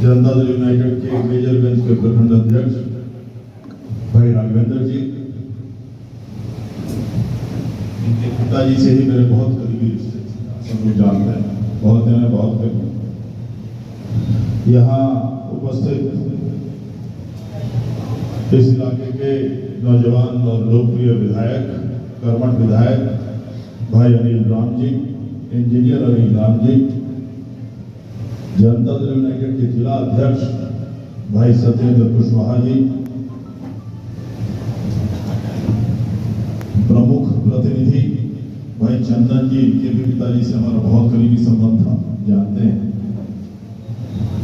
Janata Dal United के मेजरगंज के प्रखंड अध्यक्ष भाई राघवेंद्र जी, इनके पिताजी से ही मेरे बहुत करीबी रिश्ते थे, सब लोग जानते हैं, बहुत दिन बहुत करीब। यहाँ उपस्थित इस इलाके के नौजवान और लोकप्रिय विधायक, कर्मठ विधायक भाई अनिल राम जी, इंजीनियर अनिल राम जी, जनता दल यूनाइटेड के जिला अध्यक्ष भाई सत्येंद्र कुशवाहा जी, प्रमुख प्रतिनिधि भाई चंदन जी, इनके भी पिताजी से हमारा बहुत करीबी संबंध था, जानते हैं।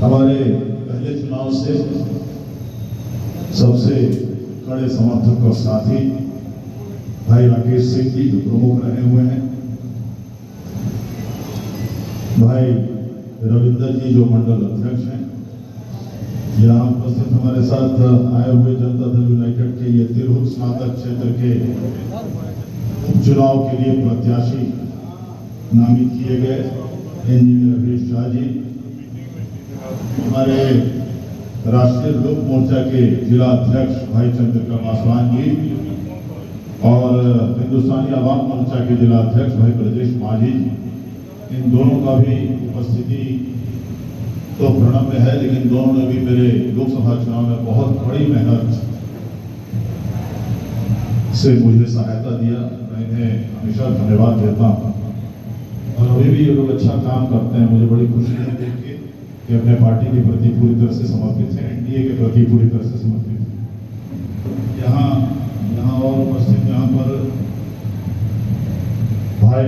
हमारे पहले चुनाव से सबसे कड़े समर्थक और साथी भाई राकेश सिंह जी, जो प्रमुख रहे हुए हैं, भाई रविंदर जी जो मंडल अध्यक्ष हैं, यहाँ उपस्थित हमारे साथ आए हुए जनता दल यूनाइटेड के ये तिरहुत स्नातक क्षेत्र के उपचुनाव के लिए प्रत्याशी नामित किए गए इंजीनियर हरीश शाह जी, हमारे राष्ट्रीय लोक मोर्चा के जिला अध्यक्ष भाई चंद्रिका पासवान जी और हिंदुस्तानी आवाम मोर्चा के जिला अध्यक्ष भाई ब्रजेश माझी जी, इन दोनों का भी उपस्थिति तो प्रणम्य है, लेकिन दोनों ने भी मेरे लोकसभा चुनाव में बहुत बड़ी मेहनत से मुझे सहायता दिया। मैं इन्हें हमेशा धन्यवाद देता हूँ और अभी भी ये लोग अच्छा काम करते हैं। मुझे बड़ी खुशी है देख के कि अपने पार्टी के प्रति पूरी तरह से समर्पित है, एनडीए के प्रति पूरी तरह से समर्पित है। यहाँ और उपस्थित यहाँ पर भाई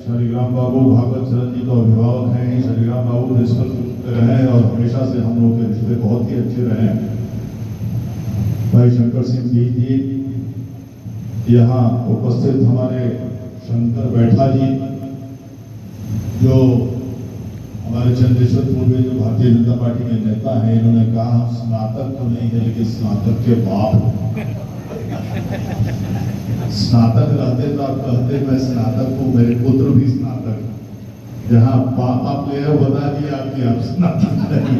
शालिग्राम बाबू भागवत चरण जी तो अभिभावक हैं। शालिग्राम बाबू प्रिंसिपल रहे हैं और हमेशा से हम लोग के रिश्ते बहुत ही अच्छे रहे हैं। भाई शंकर सिंह जी, यहाँ उपस्थित हमारे शंकर बैठा जी, जो हमारे चंद्रेश्वरपुर में जो भारतीय जनता पार्टी के नेता हैं, इन्होंने कहा स्नातक तो नहीं है लेकिन स्नातक के बाप। स्नातक रहते तो आप कहते मैं स्नातक हूँ, मेरे पुत्र भी स्नातक, जहाँ बाप आपने यह बता दिया आपकी आप स्नातक नहीं।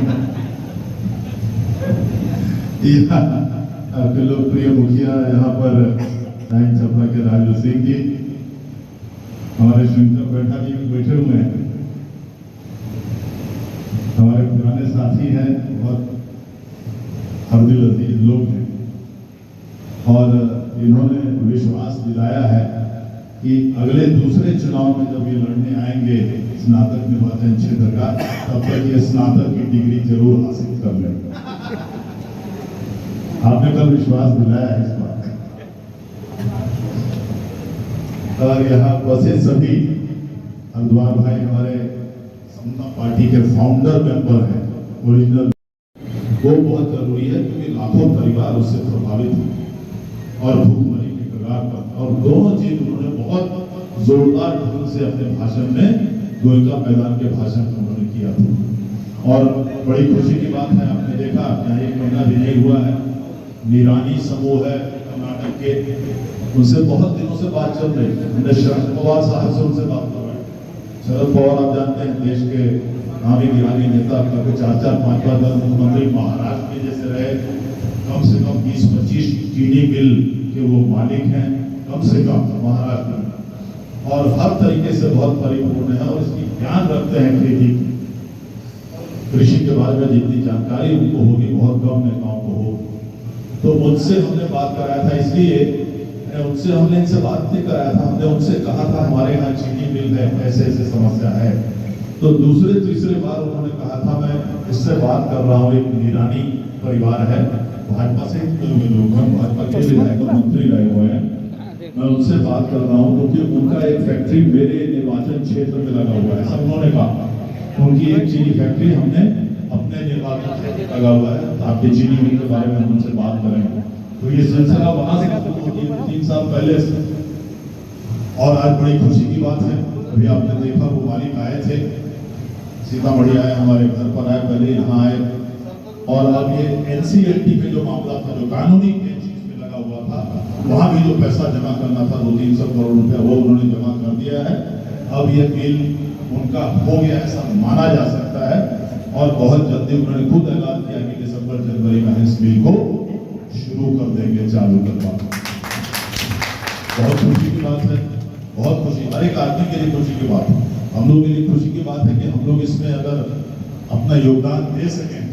आपके लोकप्रिय मुखिया यहाँ पर नाइन छपरा के राजू सिंह जी, हमारे शंकर बैठा जी भी बैठे हुए हैं, हमारे पुराने साथी हैं, बहुत हरदिल अजीज लोग हैं और इन्होंने विश्वास दिलाया है कि अगले दूसरे चुनाव में जब ये लड़ने आएंगे स्नातक निर्वाचन क्षेत्र का, तब तक ये स्नातक की डिग्री जरूर हासिल कर लेंगे। आपने कल विश्वास दिलाया है इस बात का। और यहाँ बसे सभी हरद्वार भाई हमारे समता पार्टी के फाउंडर मेंबर हैं, ओरिजिनल, वो बहुत जरूरी है क्योंकि लाखों परिवार उससे प्रभावित हैं और भूखमरी की कगार पर। और दोनों चीज उन्होंने बहुत जोरदार ढंग से अपने भाषण में, गोयका मैदान के भाषण में उन्होंने किया था। और बड़ी खुशी की बात है, आपने देखा यहाँ 1 महीना भी नहीं हुआ है, निरानी समूह है कर्नाटक के, उनसे बहुत दिनों से बात चल रही है। हमने शरद पवार साहब से उनसे बात करवाई। शरद पवार आप जानते हैं देश के नामी गिरानी नेता, कभी 4-4, 5-5 बार मुख्यमंत्री, महाराष्ट्र के जैसे रहे, कम से कम 20-25 चीनी मिल के वो मालिक हैं, कम से कम महाराष्ट्र में, और हर तरीके से बहुत परिपूर्ण है और इसकी ज्ञान रखते हैं। खेती कृषि के बारे में जितनी जानकारी उनको होगी बहुत कम नेताओं को हो। तो उनसे हमने बात कराया था, इसलिए उनसे हमने इनसे बात नहीं कराया था, हमने उनसे कहा था हमारे यहाँ चीनी मिल है, ऐसे ऐसे समस्या है। तो दूसरे तीसरे बार उन्होंने कहा था मैं इससे बात कर रहा हूँ, एक निरानी परिवार है, भाजपा से लोग हैं, भाजपा के विधायक मंत्री रहे हुए हैं, मैं उनसे बात कर रहा हूँ क्योंकि उनका एक फैक्ट्री मेरे निर्वाचन क्षेत्र में लगा हुआ है। सब उन्होंने कहा उनकी एक चीनी फैक्ट्री हमने अपने निर्वाचन क्षेत्र में लगा हुआ है, आपके चीनी मिल के बारे में हम उनसे बात करेंगे। तो ये सिलसिला वहां से 3 साल पहले से, और आज बड़ी खुशी की बात है, अभी आपने देखा वो मालिक आए थे, सीतामढ़ी आए, हमारे घर पर आए, पहले यहाँ आए, और अब ये NCLT पे जो मामला था, जो कानूनी बेंच में लगा हुआ था, वहां भी जो पैसा जमा करना था 200-300 करोड़ रुपया, वो उन्होंने जमा कर दिया है। अब ये बिल उनका हो गया ऐसा माना जा सकता है और बहुत जल्दी उन्होंने खुद ऐलान किया कि दिसंबर जनवरी में इस मिल को शुरू कर देंगे, चालू करवा। बहुत खुशी की बात है, बहुत खुशी, हर एक आदमी के लिए खुशी की बात है। हम लोग के लिए खुशी की बात है कि हम लोग इसमें अगर अपना योगदान दे सकें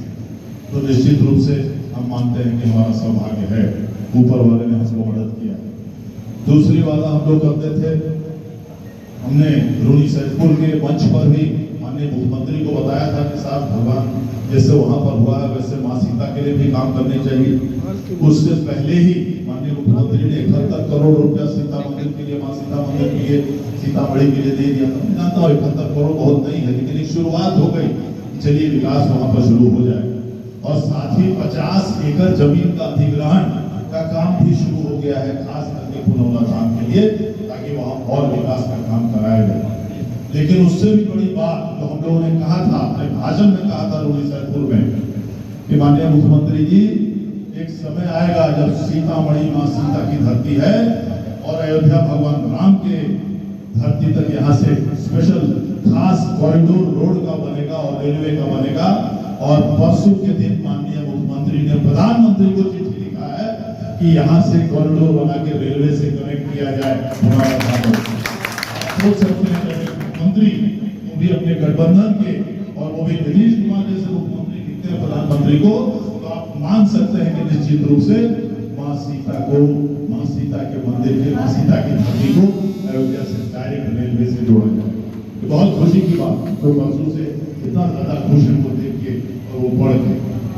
तो निश्चित रूप से हम मानते हैं कि हमारा सौभाग्य है, ऊपर वाले ने हमको मदद किया। दूसरी वादा हम लोग करते थे, हमने रूनी सैदपुर के मंच पर भी माननीय मुख्यमंत्री को बताया था कि साहब भगवान जैसे वहां पर हुआ है वैसे माँ सीता के लिए भी काम करने चाहिए। उससे पहले ही माननीय मुख्यमंत्री ने 71 करोड़ रुपया सीता मंदिर के लिए, माँ सीता मंदिर के लिए, सीतामढ़ी के लिए दे दिया था। मैं जानता हूँ 71 करोड़ बहुत नहीं है, लेकिन एक शुरुआत हो गई, चलिए विकास वहां पर शुरू हो जाए। और साथ ही 50 एकड़ जमीन का अधिग्रहण का काम भी शुरू हो गया है, खास करके पुनौला धाम के लिए, ताकि वहां और विकास का काम कराया जाए। लेकिन उससे भी बड़ी बात जो हम लोगों ने कहा था, अपने भाषण में कहा था रूनी सैदपुर में, कि माननीय मुख्यमंत्री जी एक समय आएगा जब सीतामढ़ी माँ सीता की धरती है और अयोध्या भगवान राम के धरती तक यहाँ से स्पेशल खास कॉरिडोर रोड का बनेगा और रेलवे का बनेगा। और परसों के दिन माननीय मुख्यमंत्री ने प्रधानमंत्री को चिट्ठी लिखा है कि यहाँ से कॉरिडोर बना के रेलवे से कनेक्ट किया जाए। सोच सकते हैं मुख्यमंत्री वो भी अपने गठबंधन के, और वो भी नीतीश कुमार जैसे मुख्यमंत्री लिखते हैं प्रधानमंत्री को, तो आप मान सकते हैं कि निश्चित रूप से माँ सीता को, माँ सीता के मंदिर के, माँ सीता की धरती को अयोध्या से डायरेक्ट रेलवे से जोड़ा जाए। तो बहुत खुशी की बात, तो परसों से इतना ज्यादा खुश हैं को देख के, और वो पढ़ के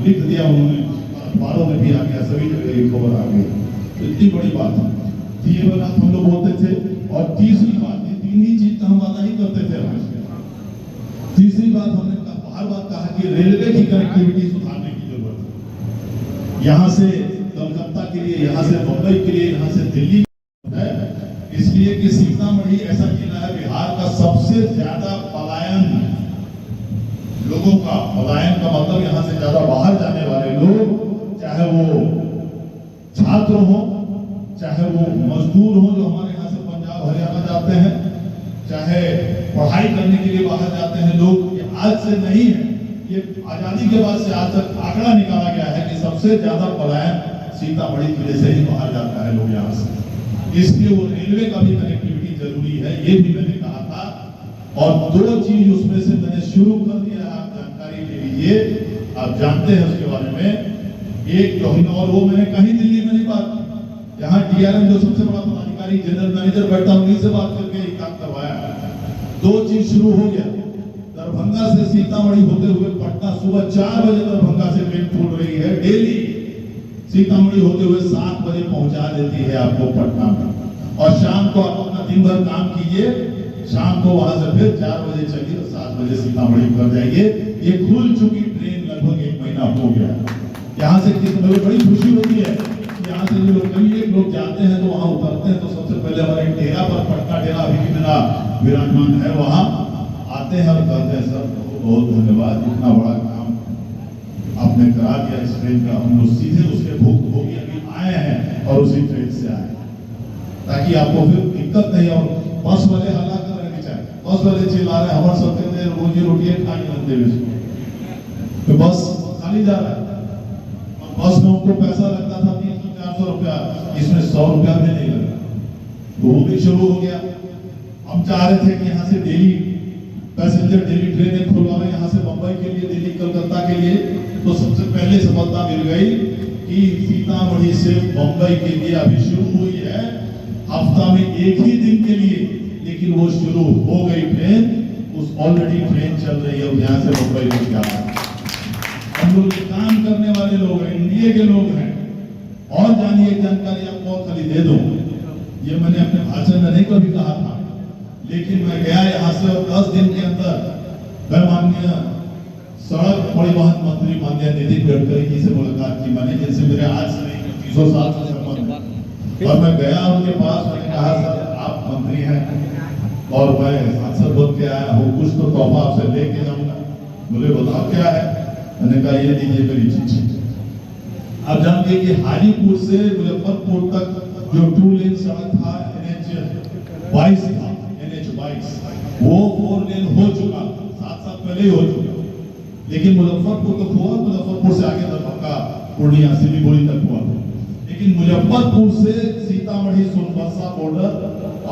लिख दिया उन्होंने, अखबारों में भी आ गया, सभी जगह ये खबर आ गई। तो इतनी बड़ी बात है, ये बात हम लोग बोलते थे। और तीसरी बात, ये तीन ही चीज का हम वादा ही करते थे हमेशा। तीसरी बात हमने बार बार कहा कि रेलवे की कनेक्टिविटी सुधारने की जरूरत है। यहाँ से कलकत्ता के लिए, यहाँ से मुंबई के लिए, यहाँ से दिल्ली है, इसलिए कि सीतामढ़ी ऐसा जिला है बिहार का सबसे ज्यादा पलायन लोगों का, पलायन का मतलब यहाँ से ज्यादा बाहर जाने वाले लोग, चाहे वो छात्र हो, चाहे वो मजदूर हो जो हमारे यहाँ से पंजाब हरियाणा जाते हैं, चाहे पढ़ाई करने के लिए बाहर जाते हैं लोग। ये आज से नहीं है, ये आजादी के बाद से आज तक आंकड़ा निकाला गया है कि सबसे ज्यादा पलायन सीतामढ़ी जिले से ही बाहर जाता है लोग यहाँ से। इसलिए वो रेलवे का भी कनेक्टिविटी जरूरी है, ये भी मैंने कहा था। और दो चीज उसमें से मैंने शुरू कर दिया, आप जानकारी ले लीजिए, आप जानते हैं उसके बारे में। एक जो, और वो मैंने कहीं दिल्ली में नहीं बात, यहाँ DRM जो सबसे बड़ा पदाधिकारी जनरल मैनेजर बैठा, उन्हीं से बात करके एक काम करवाया। दो चीज शुरू हो गया, दरभंगा से सीतामढ़ी होते हुए पटना सुबह 4 बजे दरभंगा से ट्रेन खुल रही है डेली, सीतामढ़ी होते हुए 7 बजे पहुंचा देती है आपको पटना में। और शाम को आप अपना दिन भर काम कीजिए, शाम को वहां से फिर 4 बजे चलिए और 7 बजे सीतामढ़ी उतर जाइए। ये खुल चुकी ट्रेन लगभग 1 महीना हो गया। यहाँ से कितनी बड़ी खुशी होती है, यहाँ से जो लोग जाते हैं तो वहां उतरते हैं तो सबसे पहले हमारे डेरा पर, पटना डेरा अभी भी मेरा विराजमान है, वहां आते हैं और कहते हैं सर बहुत धन्यवाद, इतना बड़ा काम आपने करा दिया इस ट्रेन का। हम लोग सीधे उसके भोगी अभी आए हैं और उसी ट्रेन से आए, ताकि आपको फिर दिक्कत नहीं। और बस वाले हल्ला कर रहे हैं, बस वाले चिल्ला रहे हैं, हमारे सबके रोजी रोटी खानी बनते हुए, तो बस खाली जा रहा है। बस में उनको पैसा लगता था 300-400 रुपया, इसमें 100 रुपया भी नहीं लगा, तो वो भी शुरू हो गया। हम चाह रहे थे कि यहाँ से डेली पैसेंजर, डेली ट्रेनें खुलवाएं यहाँ से मुंबई के लिए, दिल्ली कलकत्ता के लिए। तो सबसे पहले सफलता मिल गई कि सीतामढ़ी से मुंबई के लिए अभी शुरू हुई है, हफ्ता में एक ही दिन के लिए, लेकिन वो शुरू हो गई ट्रेन, उस ऑलरेडी ट्रेन चल रही है यहाँ से मुंबई में। क्या हम लोग काम करने वाले लोग हैं, इंडिया के लोग हैं। और जानिए जानकारी आपको खाली दे दूं, ये मैंने अपने भाषण में नहीं कभी कहा था, लेकिन मैं गया यहाँ से और 10 दिन के अंदर मैं माननीय सड़क परिवहन मंत्री माननीय नितिन गडकरी जी से मुलाकात की मैंने, जिनसे मेरे आज से नहीं 30 साल से संबंध है। और मैं गया उनके पास, मैंने कहा सर आप मंत्री हैं और मैं सांसद बन के आया हूँ, कुछ तो तोहफा आपसे लेके जाऊंगा। बोले बताओ क्या है? मैंने कहा ये लीजिए मेरी चिट्ठी। आप जानते कि हाजीपुर से मुजफ्फरपुर तक जो 2 लेन सड़क था, NH 22 था, NH 22 वो 4 लेन हो चुका, 7 साल पहले ही हो चुका। लेकिन मुजफ्फरपुर तक हुआ, मुजफ्फरपुर से आगे दरभंगा, पूर्णिया, सिलीगुड़ी तक हुआ। लेकिन मुजफ्फरपुर से सीतामढ़ी सोनभद्र बॉर्डर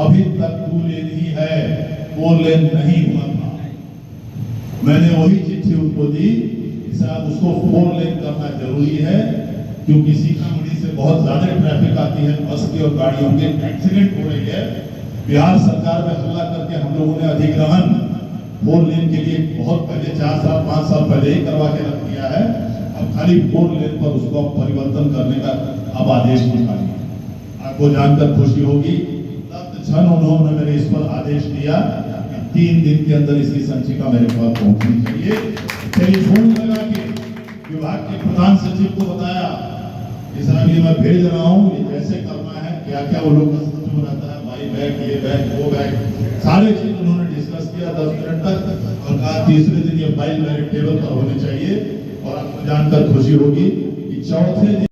अभी तक 2 लेन ही है, 4 लेन नहीं हुआ था। मैंने वही चिट्ठी उनको दी, साहब उसको 4 लेन करना जरूरी है, क्योंकि सीतामढ़ी से बहुत ज्यादा ट्रैफिक आती है, बस की और गाड़ियों के एक्सीडेंट हो रही है। बिहार सरकार में हल्ला करके हम लोगों ने अधिग्रहण 4 लेन के लिए बहुत पहले 4 साल 5 साल पहले ही करवा के रख दिया है। अब खाली 4 लेन पर उसको परिवर्तन करने का अब आदेश निकालिए। आपको जानकर खुशी होगी, तत्क्षण उन्होंने मेरे इस पर आदेश दिया कि 3 दिन के अंदर इसकी संचिका मेरे पास पहुंचनी चाहिए। टेलीफोन लगा के विभाग के प्रधान सचिव को बताया कि साहब ये मैं भेज रहा हूँ, ये कैसे करना है, क्या क्या वो लोग में रहता है, भाई बैग, ये बैग, वो बैग, सारे चीज उन्होंने डिस्कस किया 10 मिनट तक, और कहा तीसरे दिन ये फाइल मेरे टेबल पर होनी चाहिए। और आपको जानकर खुशी होगी कि चौथे दिन